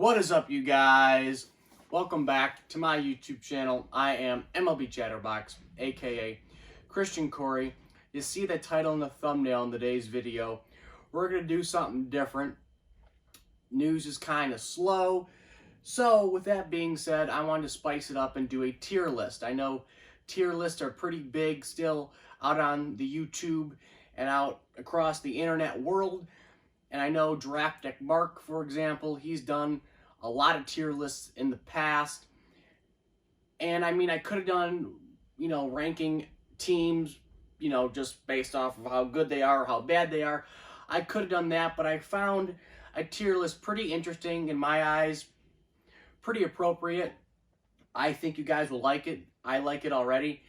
What is up, you guys? Welcome back to my YouTube channel. I am MLB Chatterbox, aka Christian Corey. You see the title and the thumbnail in today's video. We're going to do something different. News is kind of slow. So with that being said, I wanted to spice it up and do a tier list. I know tier lists are pretty big still out on the YouTube and out across the internet world. And I know Draft Deck Mark, for example, he's done a lot of tier lists in the past. And I mean, I could have done, ranking teams, just based off of how good they are or how bad they are. I could have done that, but I found a tier list pretty interesting in my eyes, pretty appropriate. I think you guys will like it. I like it already.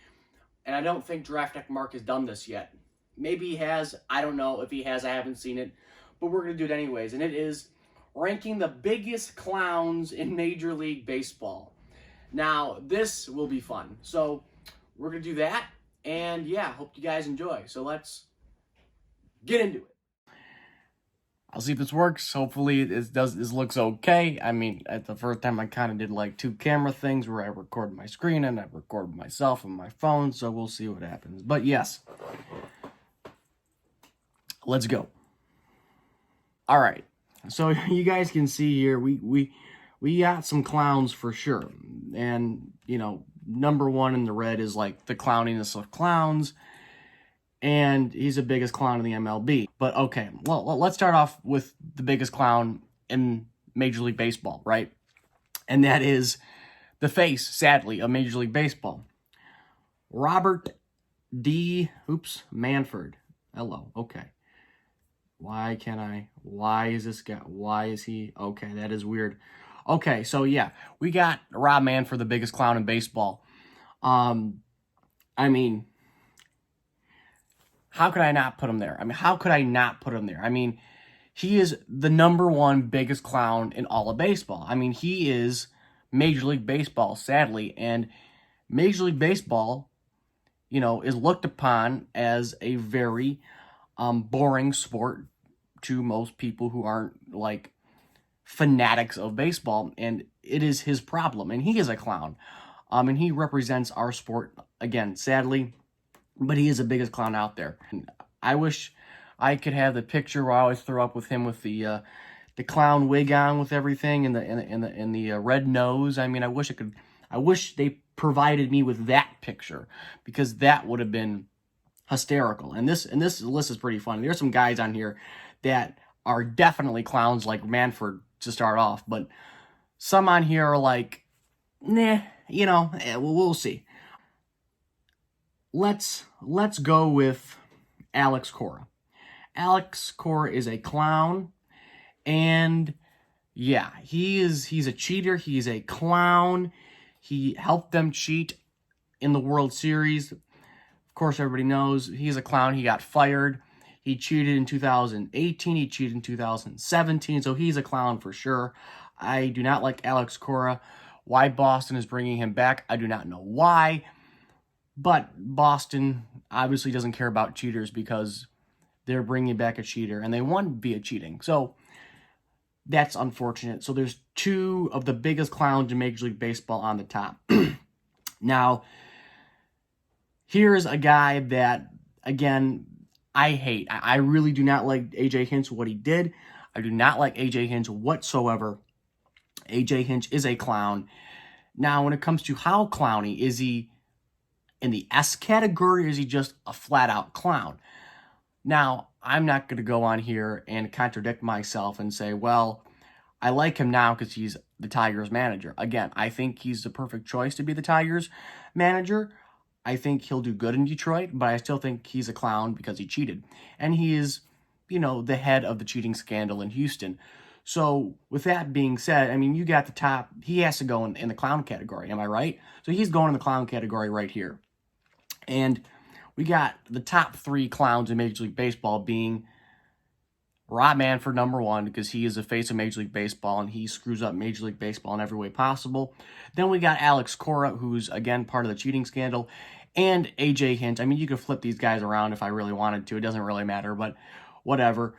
And I don't think Draft Deck Mark has done this yet. Maybe he has. I don't know. If he has, I haven't seen it. But we're going to do it anyways. And it is ranking the biggest clowns in Major League Baseball. Now, this will be fun. So we're going to do that. And yeah, hope you guys enjoy. So let's get into it. I'll see if this works. Hopefully this looks okay. I mean, at the first time I kind of did like two camera things where I record my screen and I record myself on my phone. So we'll see what happens. But yes, let's go. All right, so you guys can see here, we got some clowns for sure. And, number one in the red is like the clowniness of clowns. And he's the biggest clown in the MLB. But okay, well, let's start off with the biggest clown in Major League Baseball, right? And that is the face, sadly, of Major League Baseball. Robert Manfred. Hello, okay. Why is this guy, why is he, okay, that is weird. Okay, so yeah, we got Rob Manfred, the biggest clown in baseball. I mean, how could I not put him there? I mean, he is the number one biggest clown in all of baseball. I mean, he is Major League Baseball, sadly, and Major League Baseball, is looked upon as a very boring sport to most people who aren't like fanatics of baseball, and it is his problem, and he is a clown, and he represents our sport again, sadly, but he is the biggest clown out there. And I wish I could have the picture where I always throw up with him with the clown wig on with everything and the red nose. I mean, I wish they provided me with that picture, because that would have been hysterical. And this list is pretty funny. There's some guys on here that are definitely clowns like Manfred to start off, but some on here are like, nah, we'll see. Let's go with Alex Cora. Alex Cora is a clown, and yeah, he's a cheater. He's a clown. He helped them cheat in the World Series. Of course, everybody knows he's a clown. He got fired. He cheated in 2018. He cheated in 2017. So he's a clown for sure. I do not like Alex Cora. Why Boston is bringing him back, I do not know why. But Boston obviously doesn't care about cheaters, because they're bringing back a cheater and they want via cheating. So that's unfortunate. So there's two of the biggest clowns in Major League Baseball on the top. Now, here's a guy that, again, I hate. I really do not like A.J. Hinch, what he did. I do not like A.J. Hinch whatsoever. A.J. Hinch is a clown. Now, when it comes to how clowny, is he in the S category, or is he just a flat-out clown? Now, I'm not going to go on here and contradict myself and say, well, I like him now because he's the Tigers manager. Again, I think he's the perfect choice to be the Tigers manager. I think he'll do good in Detroit, but I still think he's a clown because he cheated. And he is, the head of the cheating scandal in Houston. So with that being said, I mean, you got the top. He has to go in the clown category. Am I right? So he's going in the clown category right here. And we got the top three clowns in Major League Baseball being Rob Manfred, number one, because he is the face of Major League Baseball and he screws up Major League Baseball in every way possible. Then we got Alex Cora, who's, again, part of the cheating scandal, and A.J. Hinch. I mean, you could flip these guys around if I really wanted to. It doesn't really matter, but whatever.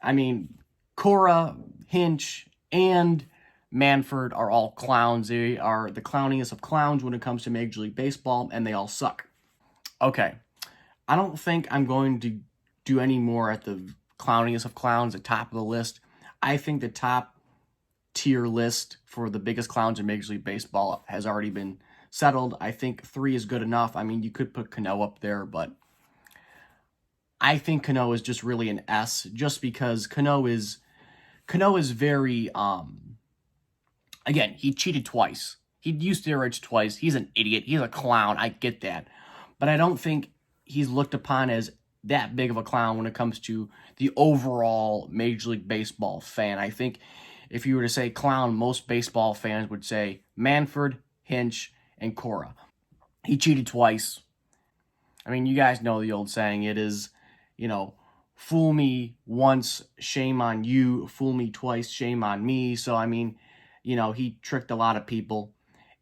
I mean, Cora, Hinch, and Manfred are all clowns. They are the clowniest of clowns when it comes to Major League Baseball, and they all suck. Okay, I don't think I'm going to do any more at the clowniest of clowns, the top of the list. I think the top tier list for the biggest clowns in Major League Baseball has already been settled. I think 3 is good enough. I mean, you could put Cano up there, but I think Cano is just really an S, just because Cano is very, again, he cheated twice. He used steroids twice. He's an idiot. He's a clown. I get that. But I don't think he's looked upon as that big of a clown when it comes to the overall Major League Baseball fan. I think if you were to say clown, most baseball fans would say Manfred, Hinch, and Cora. He cheated twice. I mean, you guys know the old saying. It is, fool me once, shame on you. Fool me twice, shame on me. So, I mean, he tricked a lot of people,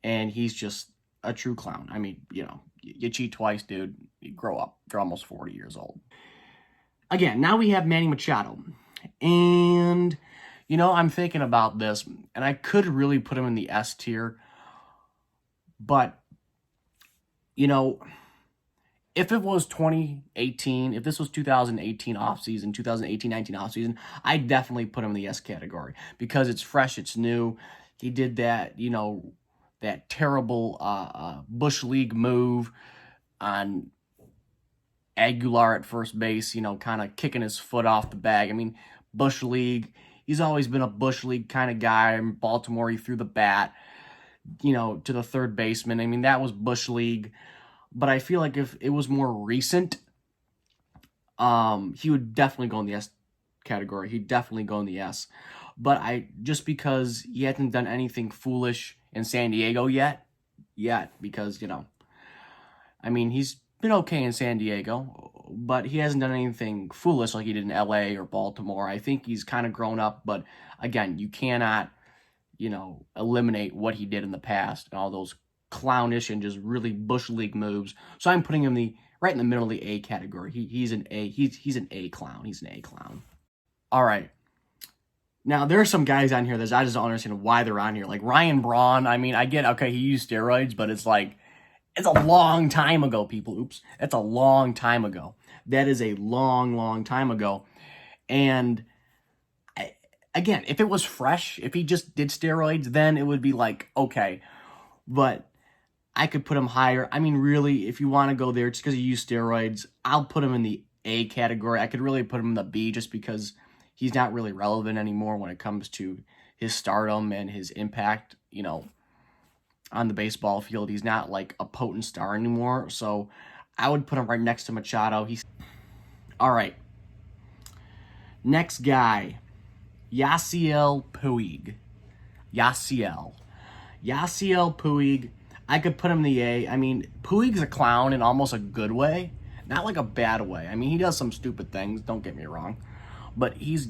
and he's just a true clown. I mean, you cheat twice, dude. You grow up. You're almost 40 years old. Again, now we have Manny Machado. And, I'm thinking about this, and I could really put him in the S tier. But, if it was 2018, if this was 2018 offseason, 2018-19 offseason, I'd definitely put him in the S category because it's fresh, it's new. He did that, that terrible Bush League move on Aguilar at first base, kind of kicking his foot off the bag. I mean, Bush League, he's always been a Bush League kind of guy. In Baltimore, he threw the bat, to the third baseman. I mean, that was Bush League. But I feel like if it was more recent, he would definitely go in the S category. He'd definitely go in the S. But just because he hasn't done anything foolish in San Diego yet, because, I mean, he's been okay in San Diego, but he hasn't done anything foolish like he did in LA or Baltimore. I think he's kind of grown up, but again, you cannot, eliminate what he did in the past and all those clownish and just really Bush League moves. So I'm putting him right in the middle of the A category. He's an A. He's an A clown. He's an A clown. All right. Now there are some guys on here that I just don't understand why they're on here. Like Ryan Braun. I mean, I get okay, he used steroids, but it's like it's a long time ago, people. Oops, that's a long time ago. That is a long, long time ago. And again, if it was fresh, if he just did steroids, then it would be like okay, but I could put him higher. I mean, really, if you want to go there just because he used steroids, I'll put him in the A category. I could really put him in the B just because he's not really relevant anymore when it comes to his stardom and his impact, on the baseball field. He's not like a potent star anymore. So I would put him right next to Machado. All right. Next guy, Yasiel Puig. Yasiel Puig. I could put him in the A. I mean, Puig's a clown in almost a good way, not like a bad way. I mean, he does some stupid things, don't get me wrong, but he's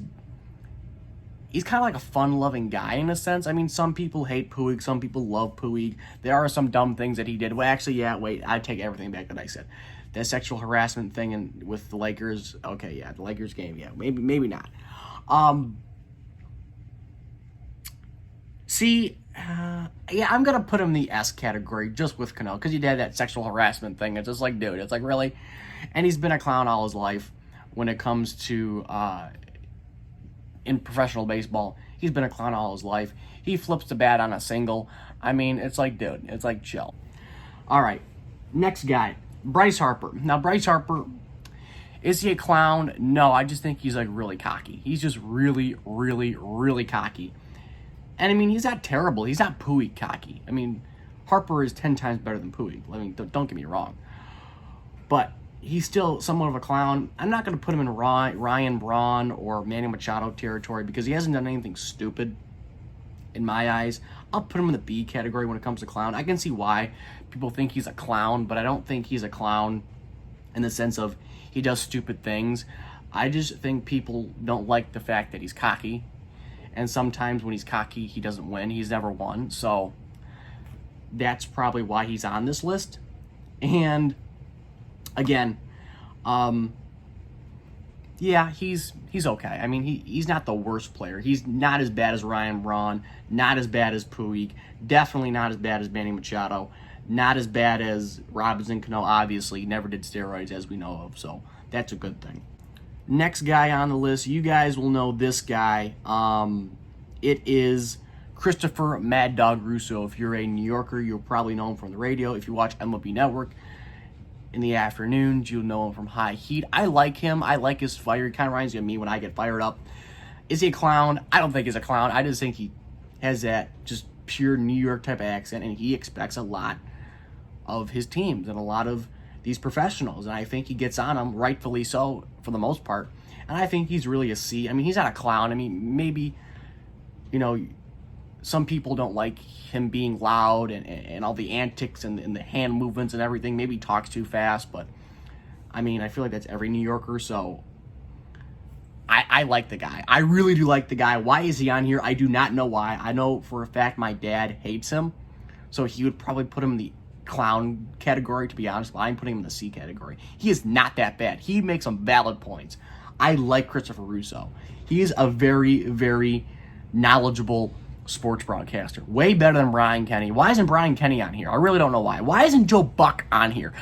kind of like a fun-loving guy in a sense. I mean, some people hate Puig, some people love Puig. There are some dumb things that he did. Well, actually, I take everything back that I said. That sexual harassment thing with the Lakers, okay, the Lakers game, maybe not. I'm going to put him in the S category just with Cano because he did that sexual harassment thing. It's just like, dude, it's like, really? And he's been a clown all his life when it comes to, in professional baseball. He's been a clown all his life. He flips the bat on a single. I mean, it's like, dude, it's like, chill. All right, next guy, Bryce Harper. Now, Bryce Harper, is he a clown? No, I just think he's like really cocky. He's just really, really, really cocky. And I mean, he's not terrible. He's not Puig cocky. I mean, Harper is 10 times better than Puig. I mean, don't get me wrong. But he's still somewhat of a clown. I'm not going to put him in Ryan Braun or Manny Machado territory because he hasn't done anything stupid in my eyes. I'll put him in the B category when it comes to clown. I can see why people think he's a clown, but I don't think he's a clown in the sense of he does stupid things. I just think people don't like the fact that he's cocky. And sometimes when he's cocky, he doesn't win. He's never won. So that's probably why he's on this list. And again, yeah, he's okay. I mean, he's not the worst player. He's not as bad as Ryan Braun, not as bad as Puig, definitely not as bad as Manny Machado, not as bad as Robinson Cano. Obviously, he never did steroids as we know of, so that's a good thing. Next guy on the list, you guys will know this guy. It is Christopher Mad Dog Russo. If you're a New Yorker, you'll probably know him from the radio. If you watch MLB Network in the afternoons, you'll know him from High Heat. I like him. I like his fire. He kind of reminds me of me when I get fired up. Is he a clown? I don't think he's a clown. I just think he has that just pure New York type of accent, and he expects a lot of his teams and a lot of these professionals, and I think he gets on them, rightfully so, for the most part. And I think he's really a C. I mean, he's not a clown. I mean, maybe, you know, some people don't like him being loud and all the antics and the hand movements and everything. Maybe he talks too fast, but I mean, I feel like that's every New Yorker, so I like the guy. I really do like the guy. Why is he on here? I do not know why. I know for a fact my dad hates him, so he would probably put him in the clown category, to be honest, but I'm putting him in the C category. He is not that bad. He makes some valid points. I like Christopher Russo. He is a very, very knowledgeable sports broadcaster. Way better than Brian Kenny. Why isn't Brian Kenny on here? I really don't know why. Why isn't Joe Buck on here?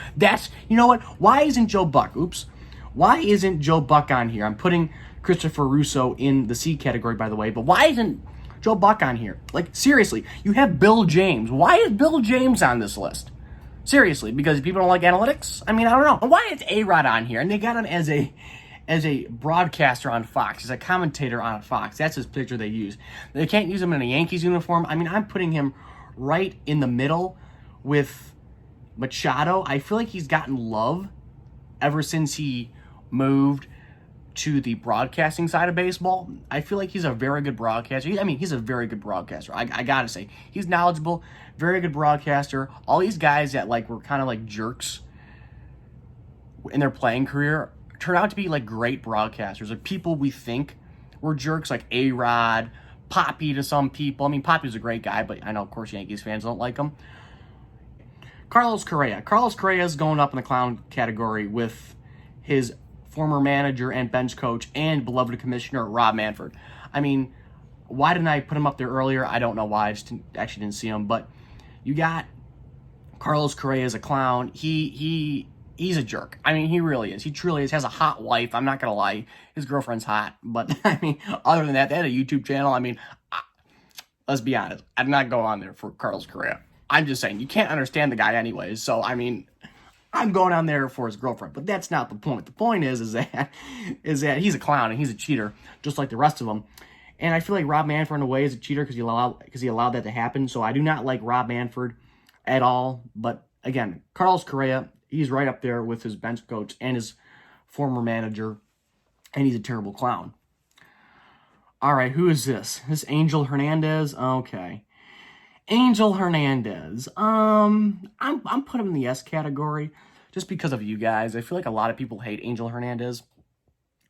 You know what? Why isn't Joe Buck? Oops. Why isn't Joe Buck on here? I'm putting Christopher Russo in the C category, by the way, but why isn't Joe Buck on here? Like, seriously, you have Bill James. Why is Bill James on this list? Seriously, because people don't like analytics? I mean, I don't know. And why is A-Rod on here? And they got him as a broadcaster on Fox, as a commentator on Fox. That's his picture they use. They can't use him in a Yankees uniform. I mean, I'm putting him right in the middle with Machado. I feel like he's gotten love ever since he moved to the broadcasting side of baseball. I feel like he's a very good broadcaster. He's a very good broadcaster. I gotta say, he's knowledgeable, very good broadcaster. All these guys that were kind of like jerks in their playing career turn out to be like great broadcasters. Like people we think were jerks, like A-Rod, Poppy to some people. I mean, Poppy's a great guy, but I know, of course, Yankees fans don't like him. Carlos Correa. Carlos Correa is going up in the clown category with his former manager and bench coach and beloved commissioner, Rob Manfred. I mean, why didn't I put him up there earlier? I don't know why. I just actually didn't see him. But you got Carlos Correa as a clown. He's a jerk. I mean, he really is. He truly is. Has a hot wife. I'm not going to lie. His girlfriend's hot. But, I mean, other than that, they had a YouTube channel. I mean, let's be honest. I'd not go on there for Carlos Correa. I'm just saying, you can't understand the guy anyways. So, I mean, I'm going on there for his girlfriend, but that's not the point. The point is that he's a clown and he's a cheater, just like the rest of them. And I feel like Rob Manfred, in a way, is a cheater because he allowed that to happen. So I do not like Rob Manfred at all. But again, Carlos Correa, he's right up there with his bench coach and his former manager, and he's a terrible clown. All right, who is this? This Angel Hernandez? Okay. Angel Hernandez. I'm putting him in the S category just because of you guys. I feel like a lot of people hate Angel Hernandez.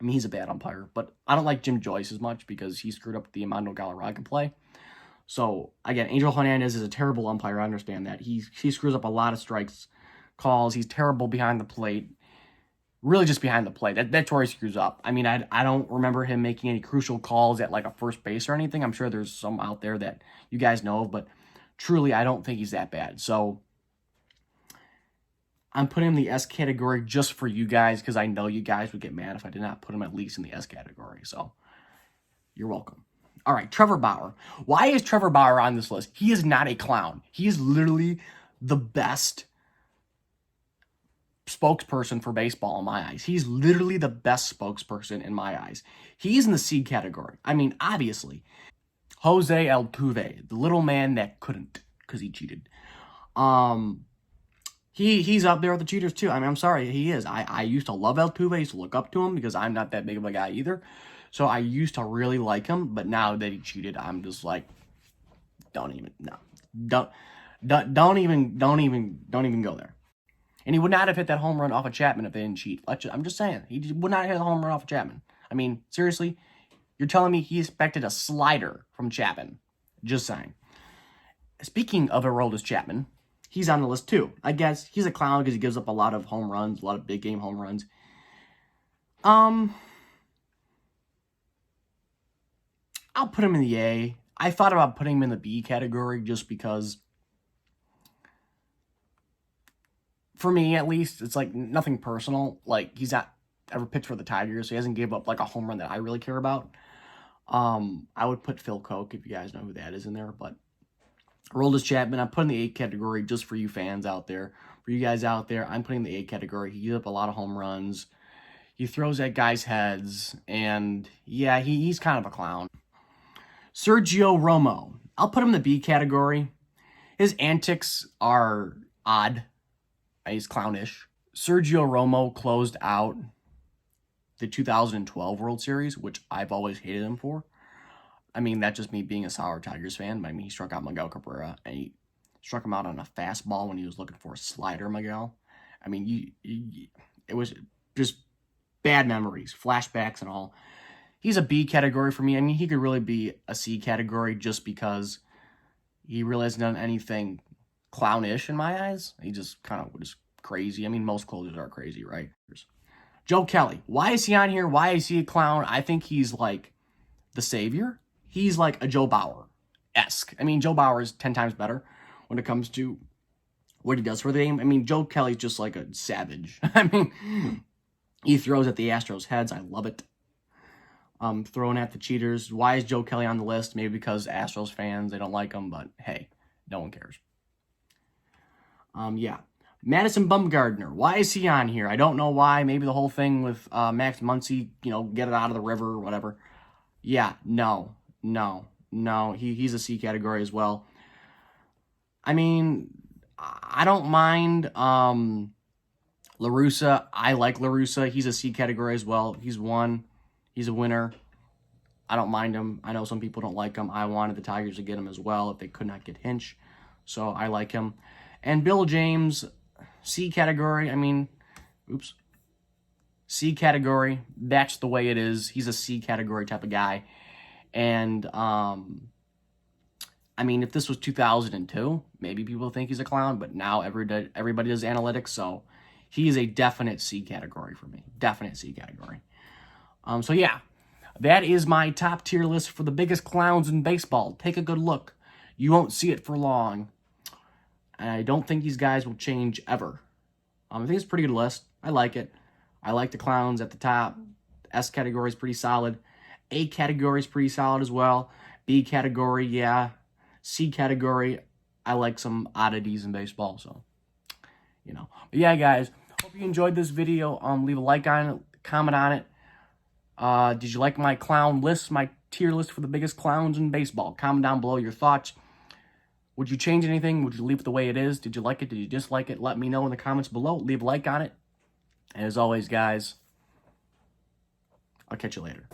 I mean, he's a bad umpire, but I don't like Jim Joyce as much because he screwed up the Armando Galarraga play. So, again, Angel Hernandez is a terrible umpire. I understand that. He screws up a lot of strikes calls. He's terrible behind the plate. Really just behind the plate. That's where he screws up. I mean, I don't remember him making any crucial calls at a first base or anything. I'm sure there's some out there that you guys know of, but truly, I don't think he's that bad. So, I'm putting him in the S category just for you guys because I know you guys would get mad if I did not put him at least in the S category. So, you're welcome. All right, Trevor Bauer. Why is Trevor Bauer on this list? He is not a clown. He is literally the best spokesperson for baseball in my eyes. He's literally the best spokesperson in my eyes. He's in the C category. I mean, obviously. Jose Altuve, the little man that couldn't because he cheated. He's up there with the cheaters too. I mean, I'm sorry, he is. I used to love Altuve. I used to look up to him because I'm not that big of a guy either. So I used to really like him, but now that he cheated, I'm just like, don't even go there. And he would not have hit that home run off of Chapman if they didn't cheat. I'm just saying, he would not hit a home run off of Chapman. I mean, seriously, you're telling me he expected a slider from Chapman? Just saying. Speaking of Aroldis Chapman, he's on the list too. I guess he's a clown because he gives up a lot of home runs, a lot of big game home runs. I'll put him in the A. I thought about putting him in the B category just because, for me at least, it's like nothing personal. Like, he's not ever pitched for the Tigers, so he hasn't given up like a home run that I really care about. I would put Phil Koch, if you guys know who that is, in there, but Aroldis Chapman, I'm putting the A category just for you fans out there. For you guys out there, I'm putting the A category. He gives up a lot of home runs. He throws at guys' heads, and yeah, he's kind of a clown. Sergio Romo, I'll put him in the B category. His antics are odd. He's clownish. Sergio Romo closed out the 2012 World Series, which I've always hated him for. I mean, that's just me being a sour Tigers fan. I mean, he struck out Miguel Cabrera, and he struck him out on a fastball when he was looking for a slider, Miguel. I mean, it was just bad memories, flashbacks and all. He's a B category for me. I mean, he could really be a C category just because he really hasn't done anything clownish in my eyes. He just kind of was crazy. I mean, most closers are crazy, right? Joe Kelly. Why is he on here? Why is he a clown? I think he's like the savior. He's like a Joe Bauer-esque. I mean, Joe Bauer is 10 times better when it comes to what he does for the game. I mean, Joe Kelly's just like a savage. I mean, he throws at the Astros' heads. I love it. Throwing at the cheaters. Why is Joe Kelly on the list? Maybe because Astros fans, they don't like him, but hey, no one cares. Yeah. Madison Bumgarner. Why is he on here? I don't know why. Maybe the whole thing with Max Muncy, get it out of the river or whatever. Yeah, no. He's a C category as well. I mean, I don't mind La Russa. I like La Russa. He's a C category as well. He's a winner. I don't mind him. I know some people don't like him. I wanted the Tigers to get him as well if they could not get Hinch. So I like him. And Bill James, C category. I mean, C category. That's the way it is. He's a C category type of guy. And, I mean, if this was 2002, maybe people think he's a clown, but now everybody does analytics, so he is a definite C category for me. Definite C category. So yeah, that is my top tier list for the biggest clowns in baseball. Take a good look. You won't see it for long. And I don't think these guys will change ever. I think it's a pretty good list. I like it. I like the clowns at the top. S category is pretty solid. A category is pretty solid as well. B category, yeah. C category, I like some oddities in baseball, so, But yeah, guys, hope you enjoyed this video. Leave a like on it, comment on it. Did you like my clown list, my tier list for the biggest clowns in baseball? Comment down below your thoughts. Would you change anything? Would you leave it the way it is? Did you like it? Did you dislike it? Let me know in the comments below. Leave a like on it. And as always, guys, I'll catch you later.